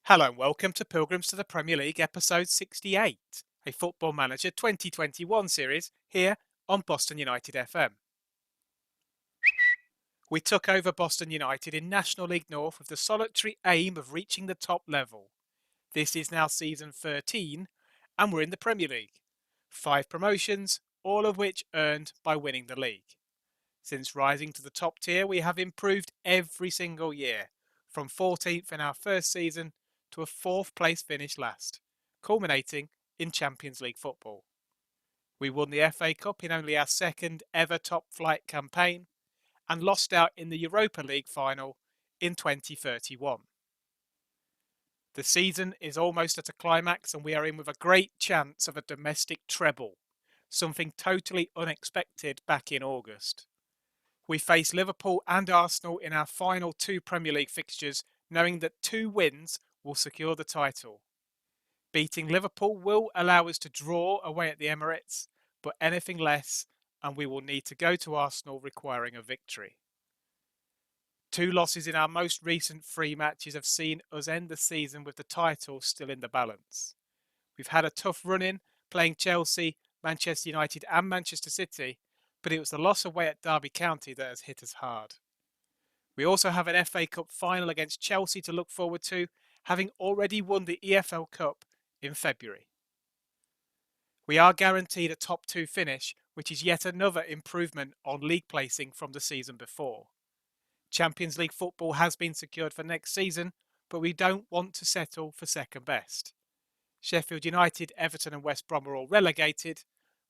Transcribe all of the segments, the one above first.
Hello and welcome to Pilgrims to the Premier League episode 68, a Football Manager 2021 series here on Boston United FM. We took over Boston United in National League North with the solitary aim of reaching the top level. This is now season 13 and we're in the Premier League. 5 promotions, all of which earned by winning the league. Since rising to the top tier, we have improved every single year, from 14th in our first season to a 4th place finish last, culminating in Champions League football. We won the FA Cup in only our second ever top flight campaign and lost out in the Europa League final in 2031. The season is almost at a climax and we are in with a great chance of a domestic treble, something totally unexpected back in August. We face Liverpool and Arsenal in our final 2 Premier League fixtures, knowing that 2 wins will secure the title. Beating Liverpool will allow us to draw away at the Emirates, but anything less and we will need to go to Arsenal requiring a victory. 2 losses in our most recent 3 matches have seen us end the season with the title still in the balance. We've had a tough run-in playing Chelsea, Manchester United and Manchester City, but it was the loss away at Derby County that has hit us hard. We also have an FA Cup final against Chelsea to look forward to, having already won the EFL Cup in February. We are guaranteed a top 2 finish, which is yet another improvement on league placing from the season before. Champions League football has been secured for next season, but we don't want to settle for second best. Sheffield United, Everton and West Brom are all relegated,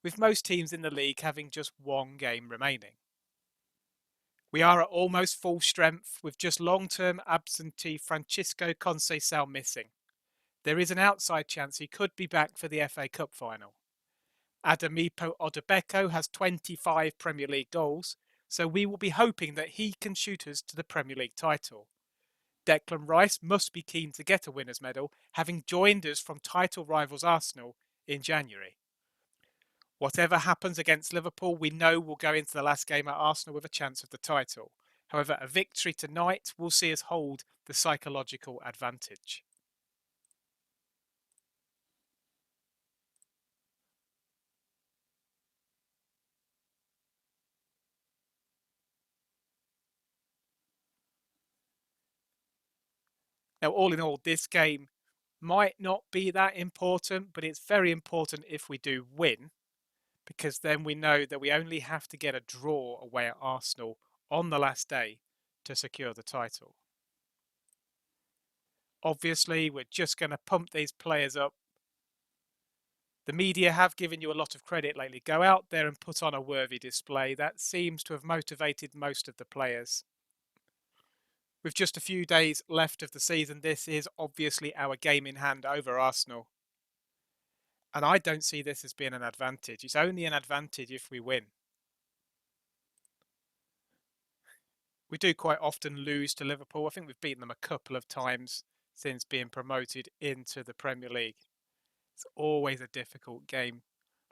with most teams in the league having just 1 game remaining. We are at almost full strength, with just long-term absentee Francisco Conceição missing. There is an outside chance he could be back for the FA Cup final. Adamipo Odebeko has 25 Premier League goals, so we will be hoping that he can shoot us to the Premier League title. Declan Rice must be keen to get a winner's medal, having joined us from title rivals Arsenal in January. Whatever happens against Liverpool, we know we'll go into the last game at Arsenal with a chance of the title. However, a victory tonight will see us hold the psychological advantage. Now, all in all, this game might not be that important, but it's very important if we do win, because then we know that we only have to get a draw away at Arsenal on the last day to secure the title. Obviously, we're just going to pump these players up. The media have given you a lot of credit lately. Go out there and put on a worthy display. That seems to have motivated most of the players. With just a few days left of the season, this is obviously our game in hand over Arsenal. And I don't see this as being an advantage. It's only an advantage if we win. We do quite often lose to Liverpool. I think we've beaten them a couple of times since being promoted into the Premier League. It's always a difficult game.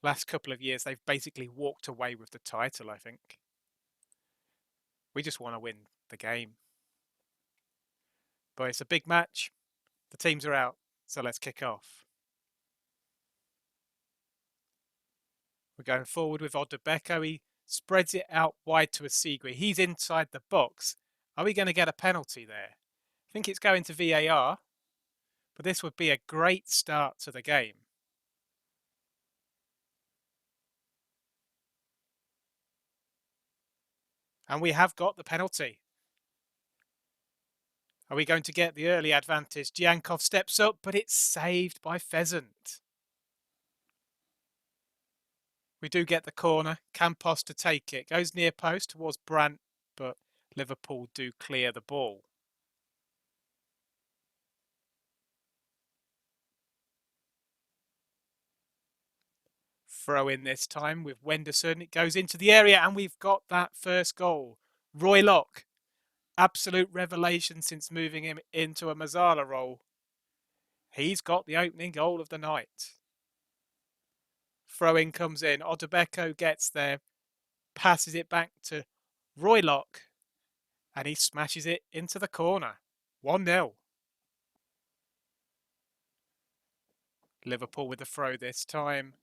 Last couple of years, they've basically walked away with the title, I think. We just want to win the game. But it's a big match. The teams are out, so let's kick off. We're going forward with Odebeko. He spreads it out wide to Asigui. He's inside the box. Are we going to get a penalty there? I think it's going to VAR, but this would be a great start to the game. And we have got the penalty. Are we going to get the early advantage? Giankov steps up, but it's saved by Pheasant. We do get the corner. Campos to take it. Goes near post towards Brandt, but Liverpool do clear the ball. Throw in this time with Wenderson. It goes into the area and we've got that first goal. Roy Locke. Absolute revelation since moving him into a Mazzala role. He's got the opening goal of the night. Throw-in comes in. Odebeko gets there, passes it back to Roy Locke, and he smashes it into the corner. 1-0. Liverpool with the throw this time.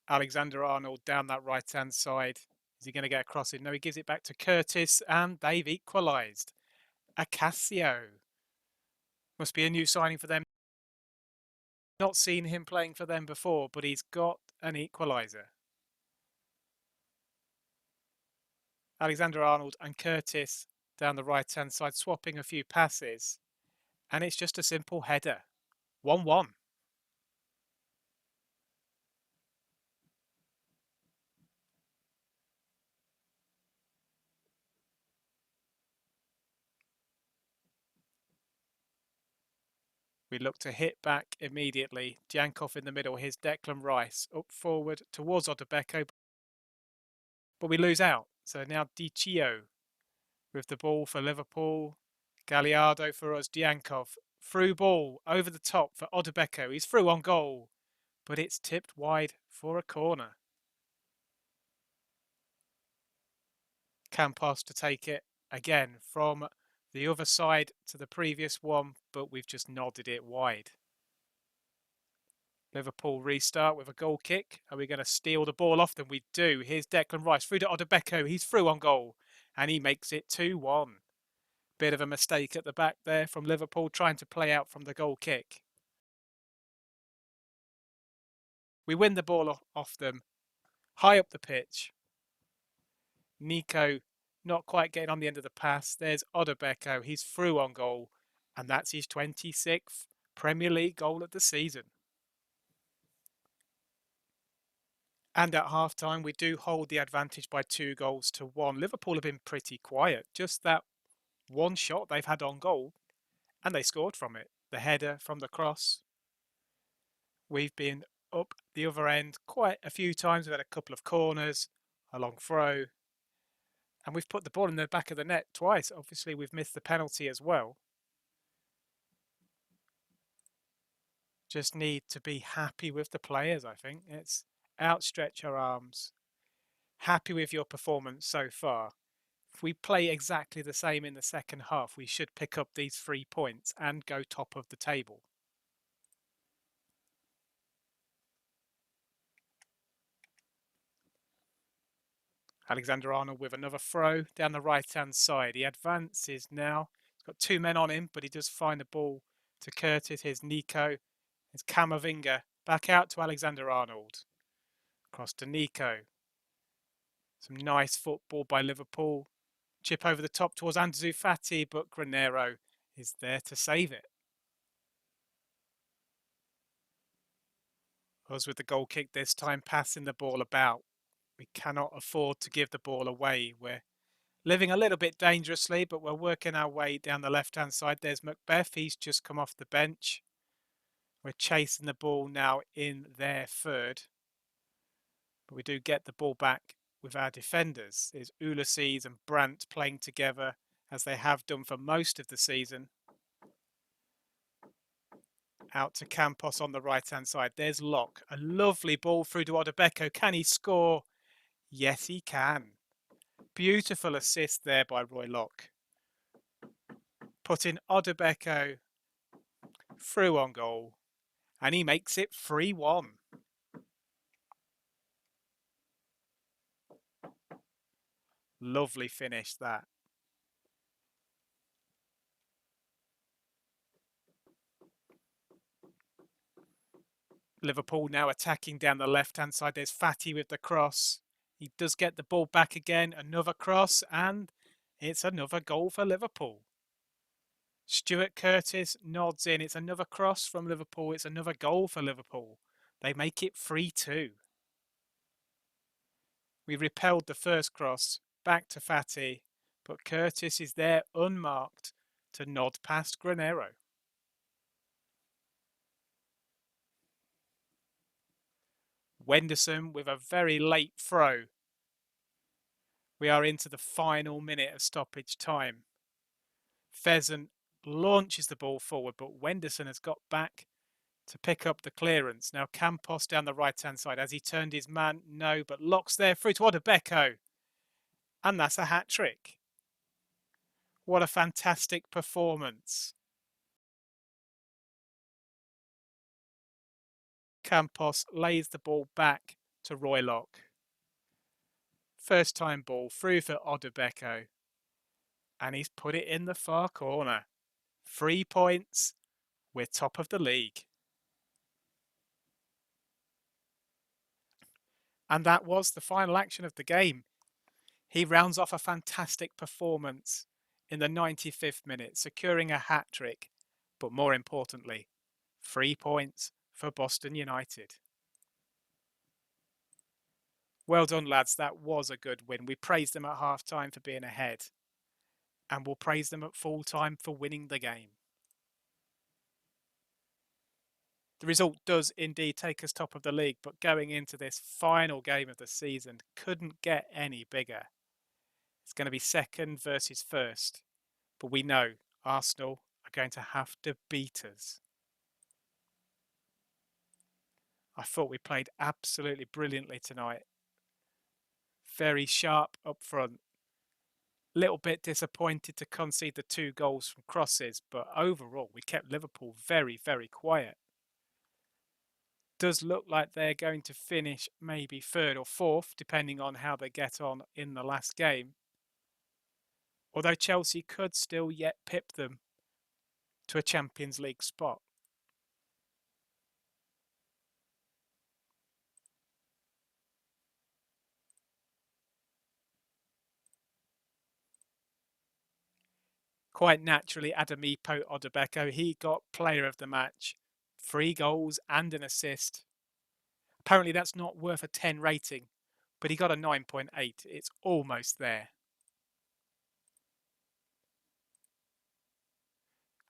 Alexander-Arnold down that right-hand side. Is he going to get across it? No, he gives it back to Curtis, and they've equalised. Acacio. Must be a new signing for them. Not seen him playing for them before, but he's got an equaliser. Alexander-Arnold and Curtis down the right-hand side, swapping a few passes. And it's just a simple header. 1-1. We look to hit back immediately. Jankov in the middle. Here's Declan Rice up forward towards Odebeko. But we lose out. So now Di Chio with the ball for Liverpool. Galliardo for us. Diankov. Through ball over the top for Odebeko. He's through on goal. But it's tipped wide for a corner. Campos to take it again from the other side to the previous one, but we've just nodded it wide. Liverpool restart with a goal kick. Are we going to steal the ball off them? We do. Here's Declan Rice through to Odebeko. He's through on goal and he makes it 2-1. Bit of a mistake at the back there from Liverpool trying to play out from the goal kick. We win the ball off them high up the pitch. Nico not quite getting on the end of the pass. There's Odebeko. He's through on goal. And that's his 26th Premier League goal of the season. And at half-time, we do hold the advantage by 2-1. Liverpool have been pretty quiet. Just that one shot they've had on goal. And they scored from it. The header from the cross. We've been up the other end quite a few times. We've had a couple of corners, a long throw. And we've put the ball in the back of the net twice. Obviously, we've missed the penalty as well. Just need to be happy with the players, I think. It's outstretch our arms. Happy with your performance so far. If we play exactly the same in the second half, we should pick up these 3 points and go top of the table. Alexander-Arnold with another throw down the right-hand side. He advances now. He's got 2 men on him, but he does find the ball to Curtis. Here's Nico. Here's Camavinga. Back out to Alexander-Arnold. Across to Nico. Some nice football by Liverpool. Chip over the top towards Ansu Fati, but Granero is there to save it. Us with the goal kick this time, passing the ball about. We cannot afford to give the ball away. We're living a little bit dangerously, but we're working our way down the left-hand side. There's Macbeth. He's just come off the bench. We're chasing the ball now in their third. But we do get the ball back with our defenders. There's Ulysses and Brandt playing together as they have done for most of the season. Out to Campos on the right-hand side. There's Locke. A lovely ball through to Odebeko. Can he score? Yes, he can. Beautiful assist there by Roy Locke. Putting Odebeko through on goal. And he makes it 3-1. Lovely finish that. Liverpool now attacking down the left-hand side. There's Fati with the cross. He does get the ball back again. Another cross, and it's another goal for Liverpool. Stuart Curtis nods in. It's another cross from Liverpool. It's another goal for Liverpool. They make it 3-2. We repelled the first cross back to Fati, but Curtis is there unmarked to nod past Granero. Wenderson with a very late throw. We are into the final minute of stoppage time. Pheasant launches the ball forward, but Wenderson has got back to pick up the clearance. Now Campos down the right-hand side. Has he turned his man? No, but Locke's there through to Odebeko. And that's a hat-trick. What a fantastic performance. Campos lays the ball back to Roylock. First time ball through for Odebeko. And he's put it in the far corner. 3 points. We're top of the league. And that was the final action of the game. He rounds off a fantastic performance in the 95th minute, securing a hat-trick. But more importantly, 3 points for Boston United. Well done, lads. That was a good win. We praised them at half-time for being ahead. And we'll praise them at full-time for winning the game. The result does indeed take us top of the league, but going into this final game of the season couldn't get any bigger. It's going to be second versus first, but we know Arsenal are going to have to beat us. I thought we played absolutely brilliantly tonight. Very sharp up front. Little bit disappointed to concede the 2 goals from crosses, but overall we kept Liverpool very, very quiet. Does look like they're going to finish maybe 3rd or 4th, depending on how they get on in the last game. Although Chelsea could still yet pip them to a Champions League spot. Quite naturally, Adamipo Odebeko, he got player of the match. 3 goals and an assist. Apparently that's not worth a 10 rating, but he got a 9.8. It's almost there.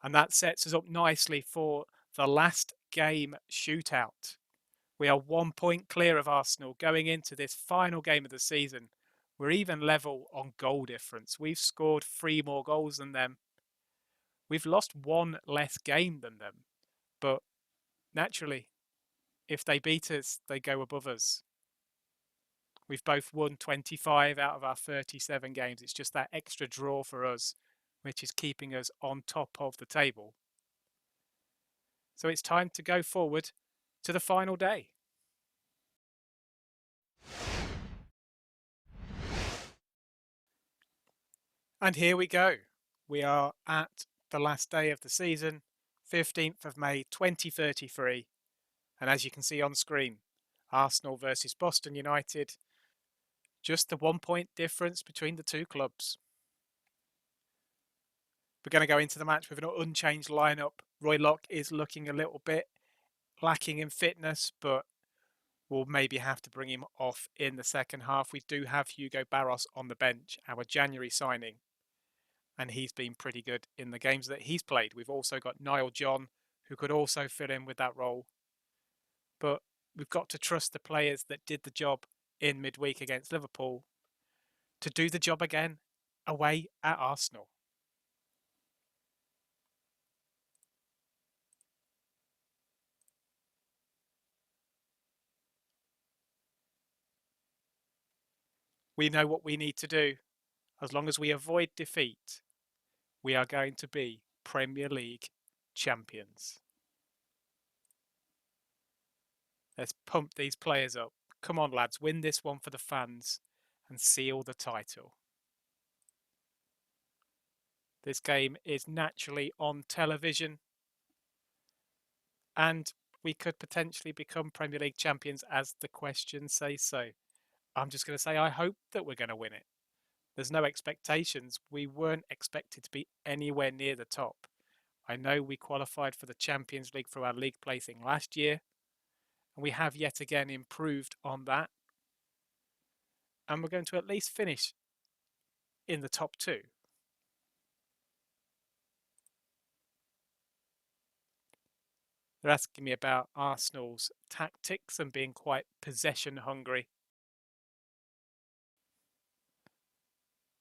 And that sets us up nicely for the last game shootout. We are 1 point clear of Arsenal going into this final game of the season. We're even level on goal difference. We've scored 3 more goals than them. We've lost 1 less game than them. But naturally, if they beat us, they go above us. We've both won 25 out of our 37 games. It's just that extra draw for us, which is keeping us on top of the table. So it's time to go forward to the final day. And here we go. We are at the last day of the season, 15th of May 2033. And as you can see on screen, Arsenal versus Boston United. Just the 1 point difference between the 2 clubs. We're going to go into the match with an unchanged lineup. Roylock is looking a little bit lacking in fitness, but we'll maybe have to bring him off in the second half. We do have Hugo Barros on the bench, our January signing, and he's been pretty good in the games that he's played. We've also got Niall John, who could also fit in with that role. But we've got to trust the players that did the job in midweek against Liverpool to do the job again away at Arsenal. We know what we need to do. As long as we avoid defeat, we are going to be Premier League champions. Let's pump these players up. Come on, lads, win this one for the fans and seal the title. This game is naturally on television, and we could potentially become Premier League champions as the questions say so. I'm just going to say I hope that we're going to win it. There's no expectations. We weren't expected to be anywhere near the top. I know we qualified for the Champions League through our league placing last year, and we have yet again improved on that. And we're going to at least finish in the top 2. They're asking me about Arsenal's tactics and being quite possession hungry.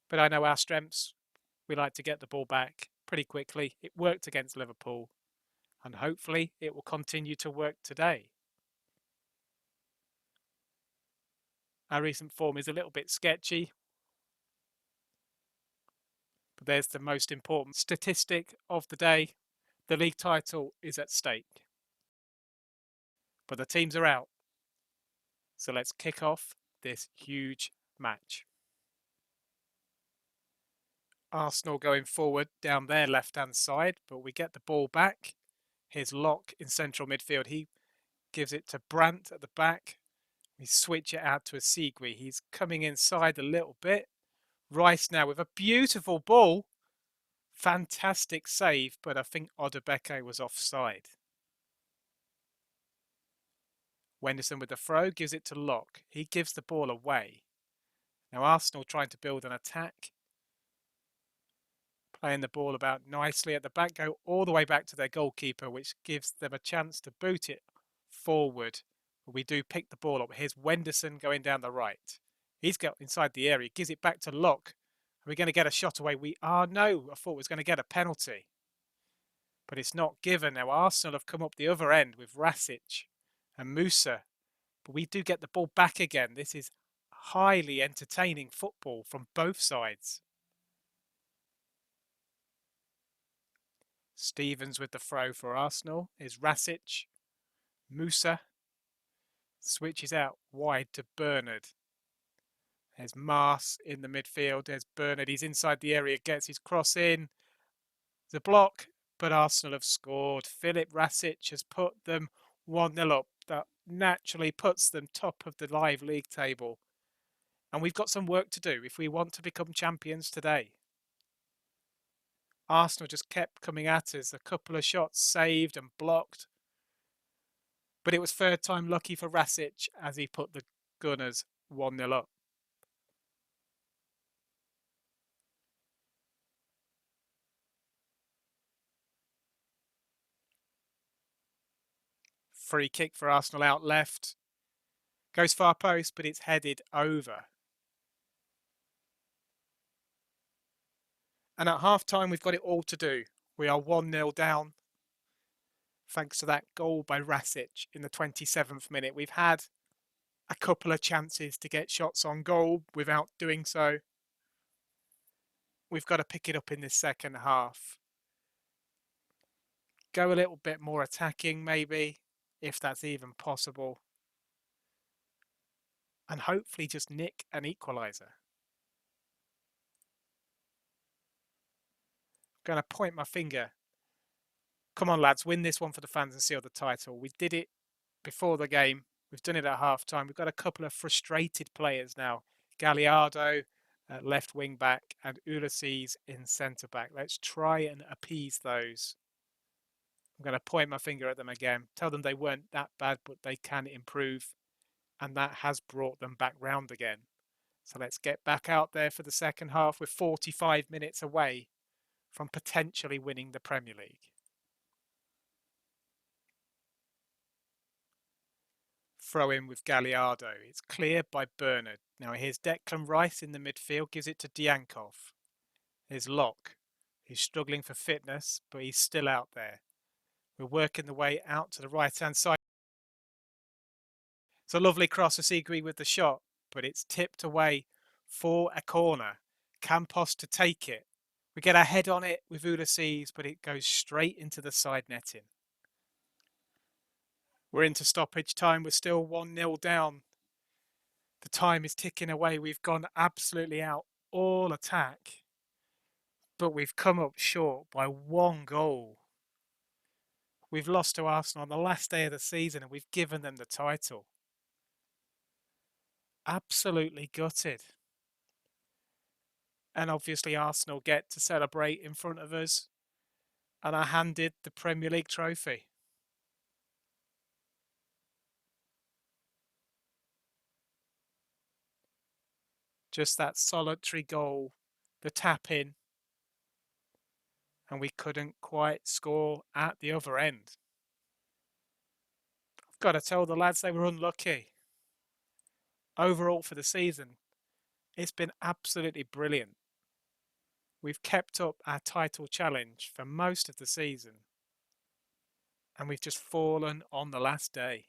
But I know our strengths. We like to get the ball back pretty quickly. It worked against Liverpool, and hopefully it will continue to work today. Our recent form is a little bit sketchy, but there's the most important statistic of the day. The league title is at stake. but the teams are out. So let's kick off this huge match. Arsenal going forward down their left-hand side, but we get the ball back. Here's Locke in central midfield. He gives it to Brandt at the back. We switch it out to Asigui. He's coming inside a little bit. Rice now with a beautiful ball. Fantastic save, but I think Odebeke was offside. Wenderson with the throw, gives it to Locke. He gives the ball away. Now Arsenal trying to build an attack. Playing the ball about nicely at the back, go all the way back to their goalkeeper, which gives them a chance to boot it forward. But we do pick the ball up. Here's Wenderson going down the right. He's got inside the area, gives it back to Locke. Are we going to get a shot away? We are. No, I thought we was going to get a penalty. But it's not given. Now Arsenal have come up the other end with Rasic and Musa. But we do get the ball back again. This is highly entertaining football from both sides. Stevens with the throw for Arsenal is Rasic. Musa switches out wide to Bernard. There's Mars in the midfield. There's Bernard. He's inside the area, gets his cross in. The block, but Arsenal have scored. Filip Rasic has put them 1-0 up. That naturally puts them top of the live league table. And we've got some work to do if we want to become champions today. Arsenal just kept coming at us. A couple of shots saved and blocked. But it was third time lucky for Rasic as he put the Gunners 1-0 up. Free kick for Arsenal out left. Goes far post, but it's headed over. And at half-time, we've got it all to do. We are 1-0 down. Thanks to that goal by Rasic in the 27th minute. We've had a couple of chances to get shots on goal without doing so. We've got to pick it up in this second half. Go a little bit more attacking, maybe, if that's even possible. And hopefully just nick an equaliser. Going to point my finger. Come on, lads, win this one for the fans and seal the title. We did it before the game. We've done it at half-time. We've got a couple of frustrated players now. Gallardo, left wing back, and Ulysses in centre back. Let's try and appease those. I'm going to point my finger at them again. Tell them they weren't that bad, but they can improve. And that has brought them back round again. So let's get back out there for the second half. We're 45 minutes away from potentially winning the Premier League. Throw in with Gallardo. It's cleared by Bernard. Now here's Declan Rice in the midfield. Gives it to Diankov. Here's Locke. He's struggling for fitness, but he's still out there. We're working the way out to the right-hand side. It's a lovely cross. Asigui with the shot, but it's tipped away for a corner. Campos to take it. We get a head on it with Ulysses, but it goes straight into the side netting. We're into stoppage time. We're still 1-0 down. The time is ticking away. We've gone absolutely out all attack, but we've come up short by 1 goal. We've lost to Arsenal on the last day of the season and we've given them the title. Absolutely gutted. And obviously Arsenal get to celebrate in front of us and are handed the Premier League trophy. Just that solitary goal, the tap in, and we couldn't quite score at the other end. I've got to tell the lads they were unlucky. Overall for the season, it's been absolutely brilliant. We've kept up our title challenge for most of the season, and we've just fallen on the last day.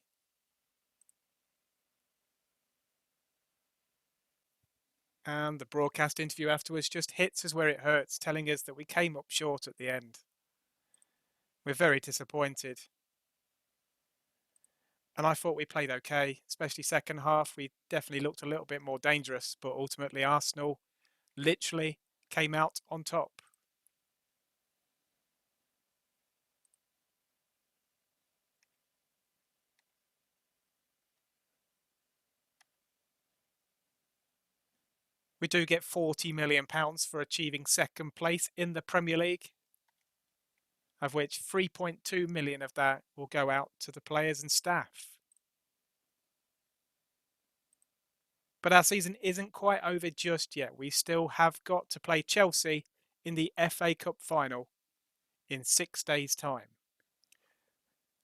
And the broadcast interview afterwards just hits us where it hurts, telling us that we came up short at the end. We're very disappointed. And I thought we played okay, especially second half. We definitely looked a little bit more dangerous, but ultimately Arsenal literally came out on top. We do get £40 million for achieving second place in the Premier League, of which 3.2 million of that will go out to the players and staff. But our season isn't quite over just yet. We still have got to play Chelsea in the FA Cup final in 6 days' time.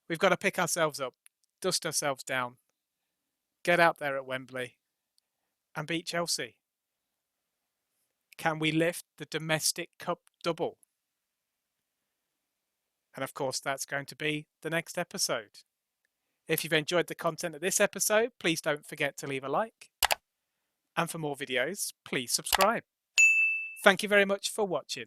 We've got to pick ourselves up, dust ourselves down, get out there at Wembley and beat Chelsea. Can we lift the domestic cup double? And of course, that's going to be the next episode. If you've enjoyed the content of this episode, please don't forget to leave a like. And for more videos, please subscribe. Thank you very much for watching.